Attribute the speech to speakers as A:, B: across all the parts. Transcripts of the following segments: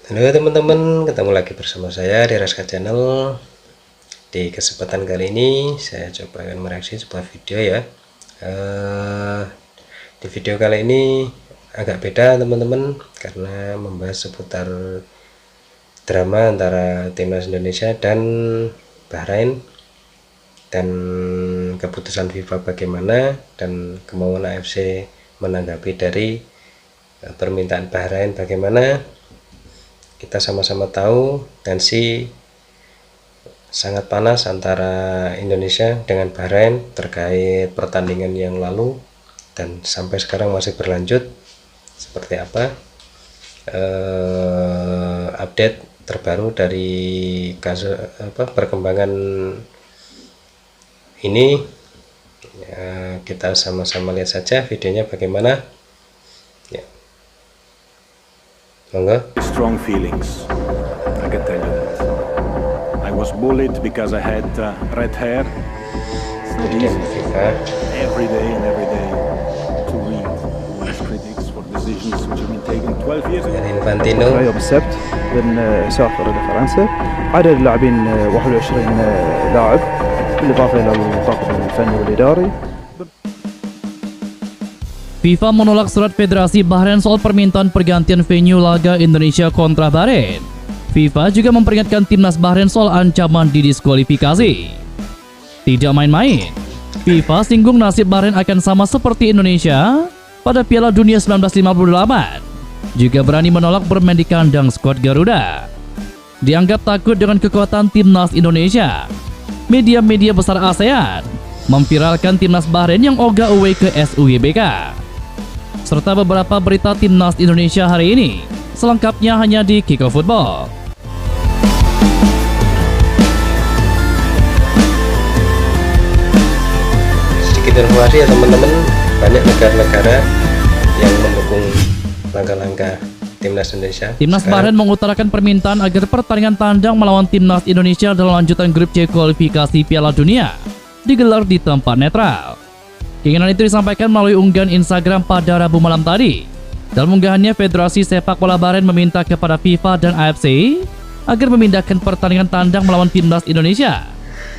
A: Halo teman-teman, ketemu lagi bersama saya di Raska Channel. Di kesempatan kali ini saya coba akan mereaksi sebuah video ya. Di video kali ini agak beda teman-teman, karena membahas seputar drama antara timnas Indonesia dan Bahrain, dan keputusan FIFA bagaimana, dan kemauan AFC menanggapi dari permintaan Bahrain bagaimana. Kita sama-sama tahu tensi sangat panas antara Indonesia dengan Bahrain terkait pertandingan yang lalu dan sampai sekarang masih berlanjut. Seperti apa update terbaru dari kasus perkembangan ini ya, kita sama-sama lihat saja videonya bagaimana ya. Monggo.
B: Strong feelings, I can tell you that. I was bullied because I had red hair. It's not easy every day to read these critics for decisions which have been taken 12 years ago.
A: Infantino.
C: يوم السبت بنسافر إلى فرنسا. عدد اللاعبين 21 لاعب بالإضافة إلى الطاقم الفني والإداري.
D: FIFA menolak surat Federasi Bahrain soal permintaan pergantian venue laga Indonesia kontra Bahrain. FIFA juga memperingatkan timnas Bahrain soal ancaman didiskualifikasi. Tidak main-main, FIFA singgung nasib Bahrain akan sama seperti Indonesia pada Piala Dunia 1958. Juga berani menolak bermain di kandang skuad Garuda. Dianggap takut dengan kekuatan timnas Indonesia, media-media besar ASEAN memviralkan timnas Bahrain yang ogah away ke SUGBK. Serta beberapa berita timnas Indonesia hari ini. Selengkapnya hanya di Kickoff Football.
A: Sedikit informasi ya teman-teman, banyak negara-negara yang mendukung langkah-langkah timnas Indonesia.
D: Timnas Bahrain mengutarakan permintaan agar pertandingan tandang melawan timnas Indonesia dalam lanjutan grup C kualifikasi Piala Dunia digelar di tempat netral. Keinginan itu disampaikan melalui unggahan Instagram pada Rabu malam tadi. Dalam unggahannya, Federasi Sepak Bola Bahrain meminta kepada FIFA dan AFC agar memindahkan pertandingan tandang melawan timnas Indonesia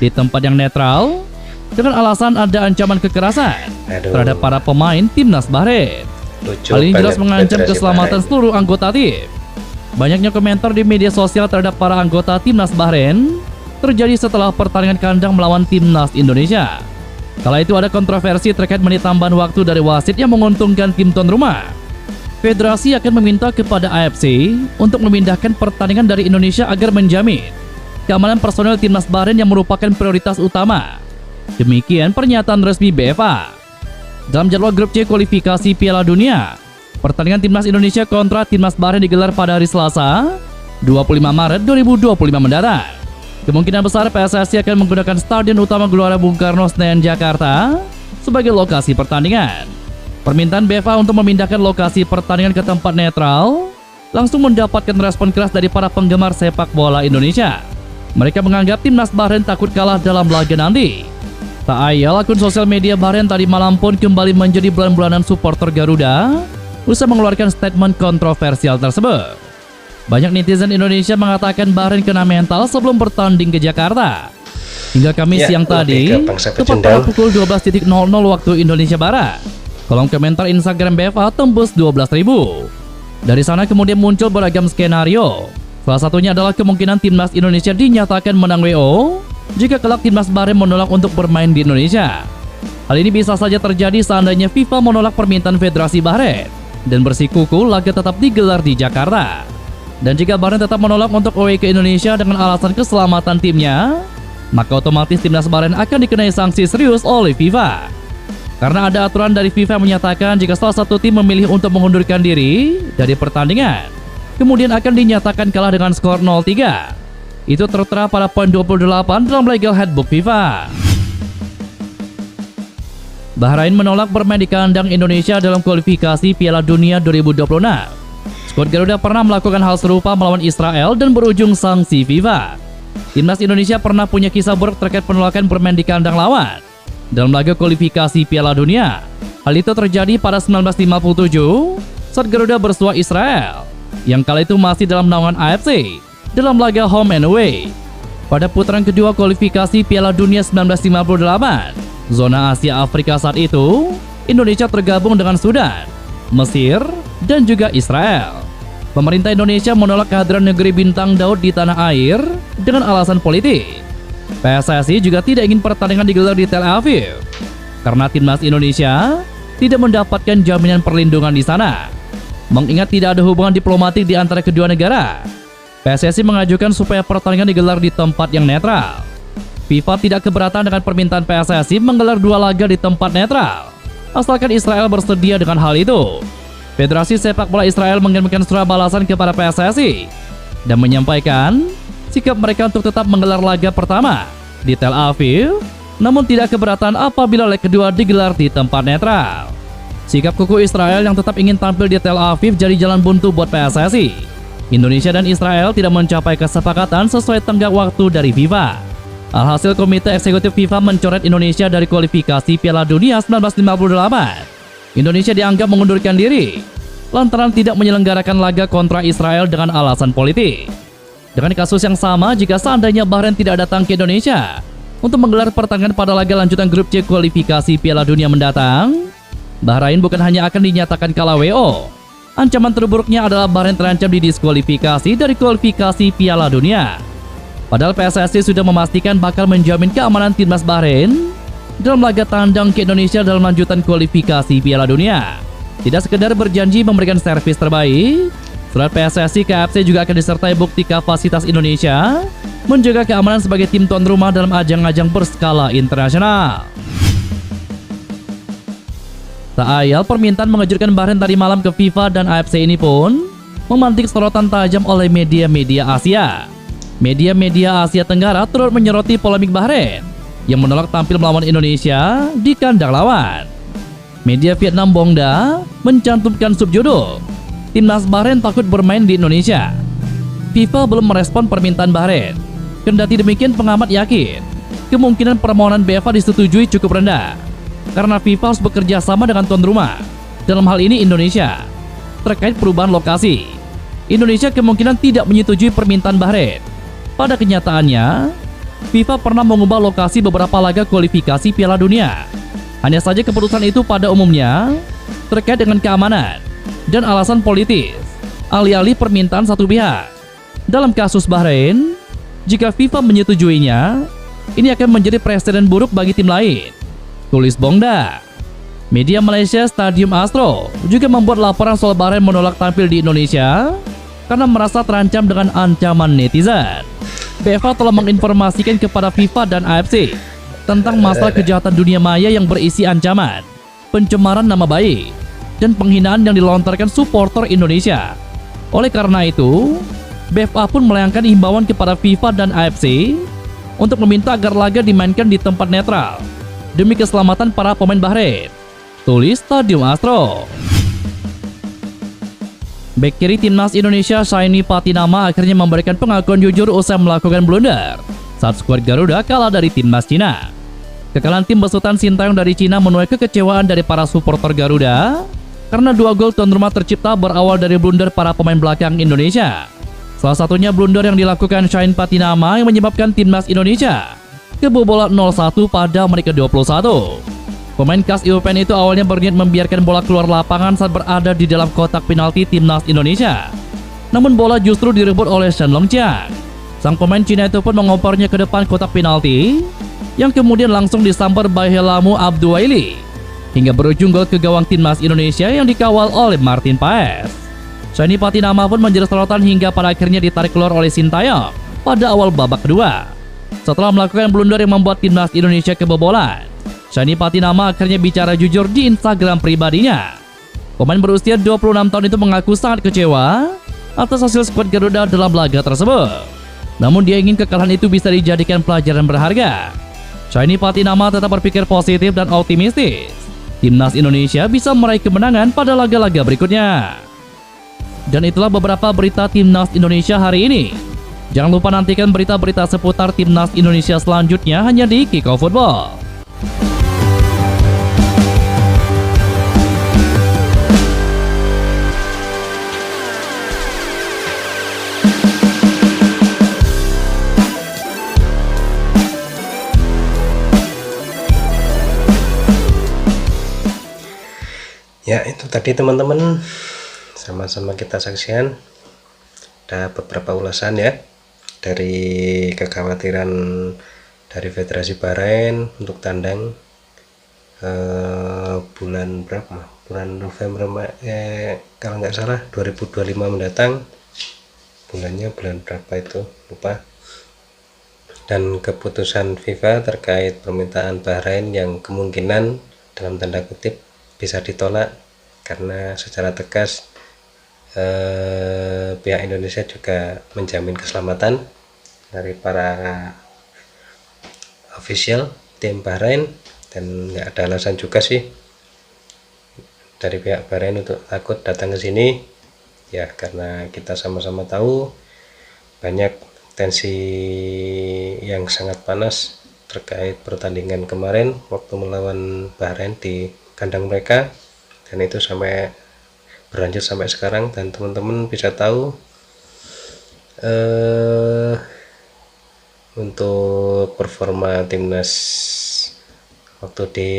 D: di tempat yang netral dengan alasan ada ancaman kekerasan terhadap para pemain timnas Bahrain. Hal ini jelas mengancam keselamatan seluruh anggota tim. Banyaknya komentar di media sosial terhadap para anggota timnas Bahrain terjadi setelah pertandingan kandang melawan timnas Indonesia. Kala itu ada kontroversi terkait menit tambahan waktu dari wasit yang menguntungkan tim tuan rumah. Federasi akan meminta kepada AFC untuk memindahkan pertandingan dari Indonesia agar menjamin keamanan personel timnas Bahrain yang merupakan prioritas utama. Demikian pernyataan resmi BFA. Dalam jadwal grup C kualifikasi Piala Dunia, pertandingan timnas Indonesia kontra timnas Bahrain digelar pada hari Selasa, 25 Maret 2025 mendatang. Kemungkinan besar PSSI akan menggunakan Stadion Utama Gelora Bung Karno Senayan Jakarta sebagai lokasi pertandingan. Permintaan BFA untuk memindahkan lokasi pertandingan ke tempat netral langsung mendapatkan respon keras dari para penggemar sepak bola Indonesia. Mereka menganggap timnas Bahrain takut kalah dalam laga nanti. Tak ayal, akun sosial media Bahrain tadi malam pun kembali menjadi bulan-bulanan supporter Garuda usai mengeluarkan statement kontroversial tersebut. Banyak netizen Indonesia mengatakan Bahrain kena mental sebelum bertanding ke Jakarta. Hingga Kamis siang tadi, tepat pada pukul 12.00 waktu Indonesia Barat, kolom komentar Instagram BFA tembus 12.000. Dari sana kemudian muncul beragam skenario. Salah satunya adalah kemungkinan timnas Indonesia dinyatakan menang WO jika kelak timnas Bahrain menolak untuk bermain di Indonesia. Hal ini bisa saja terjadi seandainya FIFA menolak permintaan Federasi Bahrain dan bersikukuh laga tetap digelar di Jakarta. Dan jika Bahrain tetap menolak untuk away ke Indonesia dengan alasan keselamatan timnya, maka otomatis timnas Bahrain akan dikenai sanksi serius oleh FIFA. Karena ada aturan dari FIFA yang menyatakan jika salah satu tim memilih untuk mengundurkan diri dari pertandingan, kemudian akan dinyatakan kalah dengan skor 0-3. Itu tertera pada poin 28 dalam Legal Handbook FIFA. Bahrain menolak bermain di kandang Indonesia dalam kualifikasi Piala Dunia 2026. Skuad Garuda pernah melakukan hal serupa melawan Israel dan berujung sanksi FIFA. Timnas Indonesia pernah punya kisah buruk terkait penolakan bermain di kandang lawan dalam laga kualifikasi Piala Dunia. Hal itu terjadi pada 1957 saat Garuda bersua Israel yang kala itu masih dalam naungan AFC dalam laga home and away. Pada putaran kedua kualifikasi Piala Dunia 1958, zona Asia Afrika saat itu, Indonesia tergabung dengan Sudan, Mesir, dan juga Israel. Pemerintah Indonesia menolak kehadiran negeri bintang Daud di tanah air dengan alasan politik. PSSI juga tidak ingin pertandingan digelar di Tel Aviv karena timnas Indonesia tidak mendapatkan jaminan perlindungan di sana. Mengingat tidak ada hubungan diplomatik di antara kedua negara, PSSI mengajukan supaya pertandingan digelar di tempat yang netral. FIFA tidak keberatan dengan permintaan PSSI menggelar 2 laga di tempat netral, asalkan Israel bersedia dengan hal itu. Federasi Sepak Bola Israel mengirimkan surat balasan kepada PSSI dan menyampaikan sikap mereka untuk tetap menggelar laga pertama di Tel Aviv, namun tidak keberatan apabila leg kedua digelar di tempat netral. Sikap kuku Israel yang tetap ingin tampil di Tel Aviv jadi jalan buntu buat PSSI. Indonesia dan Israel tidak mencapai kesepakatan sesuai tenggat waktu dari FIFA. Alhasil Komite Eksekutif FIFA mencoret Indonesia dari kualifikasi Piala Dunia 1958. Indonesia dianggap mengundurkan diri lantaran tidak menyelenggarakan laga kontra Israel dengan alasan politik. Dengan kasus yang sama, jika seandainya Bahrain tidak datang ke Indonesia untuk menggelar pertandingan pada laga lanjutan grup C kualifikasi Piala Dunia mendatang, Bahrain bukan hanya akan dinyatakan kalah WO. Ancaman terburuknya adalah Bahrain terancam didiskualifikasi dari kualifikasi Piala Dunia. Padahal PSSI sudah memastikan bakal menjamin keamanan timnas Bahrain dalam laga tandang ke Indonesia dalam lanjutan kualifikasi Piala Dunia. Tidak sekedar berjanji memberikan servis terbaik, surat PSSI ke AFC juga akan disertai bukti kapasitas Indonesia menjaga keamanan sebagai tim tuan rumah dalam ajang-ajang berskala internasional. Tak ayal, permintaan mengejutkan Bahrain tadi malam ke FIFA dan AFC ini pun memantik sorotan tajam oleh media-media Asia. Media-media Asia Tenggara turut menyoroti polemik Bahrain yang menolak tampil melawan Indonesia di kandang lawan. Media Vietnam Bongda mencantumkan subjudul, "Timnas Bahrain takut bermain di Indonesia." FIFA belum merespon permintaan Bahrain. Kendati demikian, pengamat yakin kemungkinan permohonan BFA disetujui cukup rendah, karena FIFA harus bekerja sama dengan tuan rumah, dalam hal ini Indonesia, terkait perubahan lokasi. Indonesia kemungkinan tidak menyetujui permintaan Bahrain. Pada kenyataannya, FIFA pernah mengubah lokasi beberapa laga kualifikasi Piala Dunia. Hanya saja keputusan itu pada umumnya terkait dengan keamanan dan alasan politis, alih-alih permintaan satu pihak. Dalam kasus Bahrain, jika FIFA menyetujuinya, ini akan menjadi presiden buruk bagi tim lain, tulis Bongda. Media Malaysia Stadium Astro juga membuat laporan soal Bahrain menolak tampil di Indonesia karena merasa terancam dengan ancaman netizen. BFA telah menginformasikan kepada FIFA dan AFC tentang masalah kejahatan dunia maya yang berisi ancaman, pencemaran nama baik, dan penghinaan yang dilontarkan supporter Indonesia. Oleh karena itu, BFA pun melayangkan himbauan kepada FIFA dan AFC untuk meminta agar laga dimainkan di tempat netral demi keselamatan para pemain Bahrain, tulis Stadium Astro. Bek kiri timnas Indonesia Shaini Patinama akhirnya memberikan pengakuan jujur usai melakukan blunder saat skuad Garuda kalah dari timnas Cina. Kekalahan tim besutan Sintayong dari Cina menuai kekecewaan dari para supporter Garuda karena 2 gol tuan rumah tercipta berawal dari blunder para pemain belakang Indonesia. Salah satunya blunder yang dilakukan Shaini Patinama yang menyebabkan timnas Indonesia kebobolan 0-1 pada menit ke-21. Pemain khas IUPN itu awalnya berniat membiarkan bola keluar lapangan saat berada di dalam kotak penalti timnas Indonesia. Namun bola justru direbut oleh Shen Longqiang. Sang pemain Cina itu pun mengopernya ke depan kotak penalti yang kemudian langsung disambar Baihelamu Abduwaili hingga berujung gol ke gawang timnas Indonesia yang dikawal oleh Martin Paes. Shaini Patinama pun menjadi sorotan hingga pada akhirnya ditarik keluar oleh Sintayong pada awal babak kedua. Setelah melakukan blunder yang membuat timnas Indonesia kebobolan, Shaini Patinama akhirnya bicara jujur di Instagram pribadinya. Pemain berusia 26 tahun itu mengaku sangat kecewa atas hasil skuad Garuda dalam laga tersebut. Namun dia ingin kekalahan itu bisa dijadikan pelajaran berharga. Shaini Patinama tetap berpikir positif dan optimistis. Timnas Indonesia bisa meraih kemenangan pada laga-laga berikutnya. Dan itulah beberapa berita Timnas Indonesia hari ini. Jangan lupa nantikan berita-berita seputar Timnas Indonesia selanjutnya hanya di Kickoff Football.
A: Ya itu tadi teman-teman, sama-sama kita saksikan ada beberapa ulasan ya dari kekhawatiran dari Federasi Bahrain untuk tandang bulan berapa? Bulan November kalau nggak salah 2025 mendatang. Bulannya bulan berapa itu lupa. Dan keputusan FIFA terkait permintaan Bahrain yang kemungkinan dalam tanda kutip bisa ditolak karena secara tegas pihak Indonesia juga menjamin keselamatan dari para official tim Bahrain, dan nggak ada alasan juga sih dari pihak Bahrain untuk takut datang ke sini ya, karena kita sama-sama tahu banyak tensi yang sangat panas terkait pertandingan kemarin waktu melawan Bahrain di kandang mereka, dan itu sampai berlanjut sampai sekarang. Dan teman-teman bisa tahu untuk performa timnas waktu di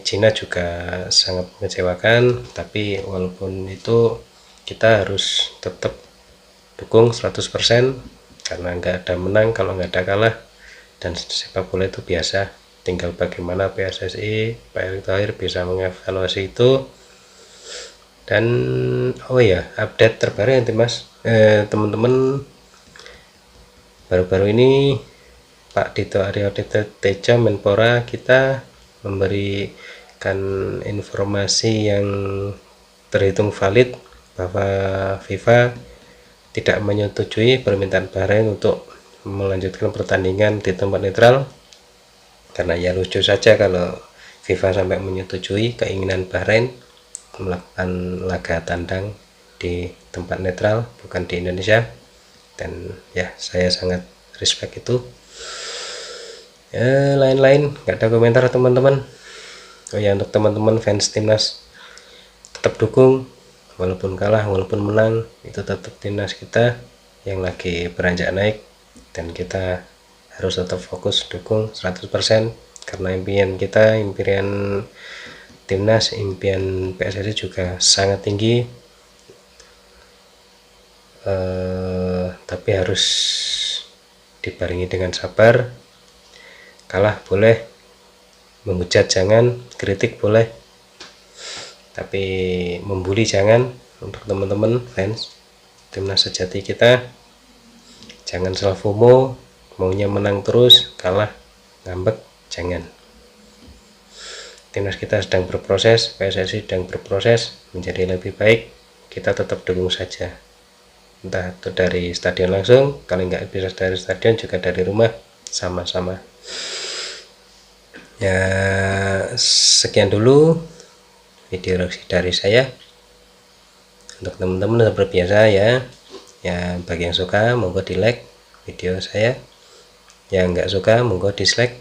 A: Cina juga sangat mengecewakan, tapi walaupun itu kita harus tetap dukung 100% karena nggak ada menang kalau nggak ada kalah, dan sepak bola itu biasa, tinggal bagaimana PSSI Pak Erick Thohir bisa mengevaluasi itu. Dan oh ya, update terbaru ya Mas, teman-teman, baru-baru ini Pak Dito Aryo Tejo Menpora kita memberikan informasi yang terhitung valid bahwa FIFA tidak menyetujui permintaan Bahrain untuk melanjutkan pertandingan di tempat netral, karena ya lucu saja kalau FIFA sampai menyetujui keinginan Bahrain melakukan laga tandang di tempat netral bukan di Indonesia. Dan ya saya sangat respect itu. Ya, lain-lain nggak ada komentar teman-teman. Oh ya, untuk teman-teman fans timnas, tetap dukung walaupun kalah walaupun menang, itu tetap timnas kita yang lagi beranjak naik, dan kita harus tetap fokus dukung 100% karena impian kita, impian timnas, impian PSSI juga sangat tinggi, tapi harus dibarengi dengan sabar. Kalah boleh, menghujat jangan, kritik boleh, tapi membuli jangan. Untuk teman-teman fans timnas sejati kita, jangan self FOMO, maunya menang terus, kalah ngambek jangan. Timnas kita sedang berproses, PSSI sedang berproses menjadi lebih baik, kita tetap dukung saja, entah itu dari stadion langsung, kalau nggak bisa dari stadion juga dari rumah, sama-sama. Ya sekian dulu video reaksi dari saya. Untuk teman-teman seperti biasa ya bagi yang suka monggo di like video saya, yang nggak suka monggo dislike,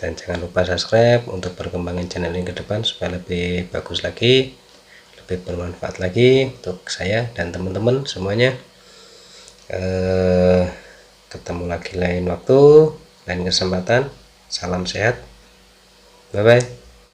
A: dan jangan lupa subscribe untuk perkembangan channel ini ke depan supaya lebih bagus lagi, lebih bermanfaat lagi untuk saya dan teman-teman semuanya. Ketemu lagi lain waktu, lain kesempatan. Salam sehat, bye bye.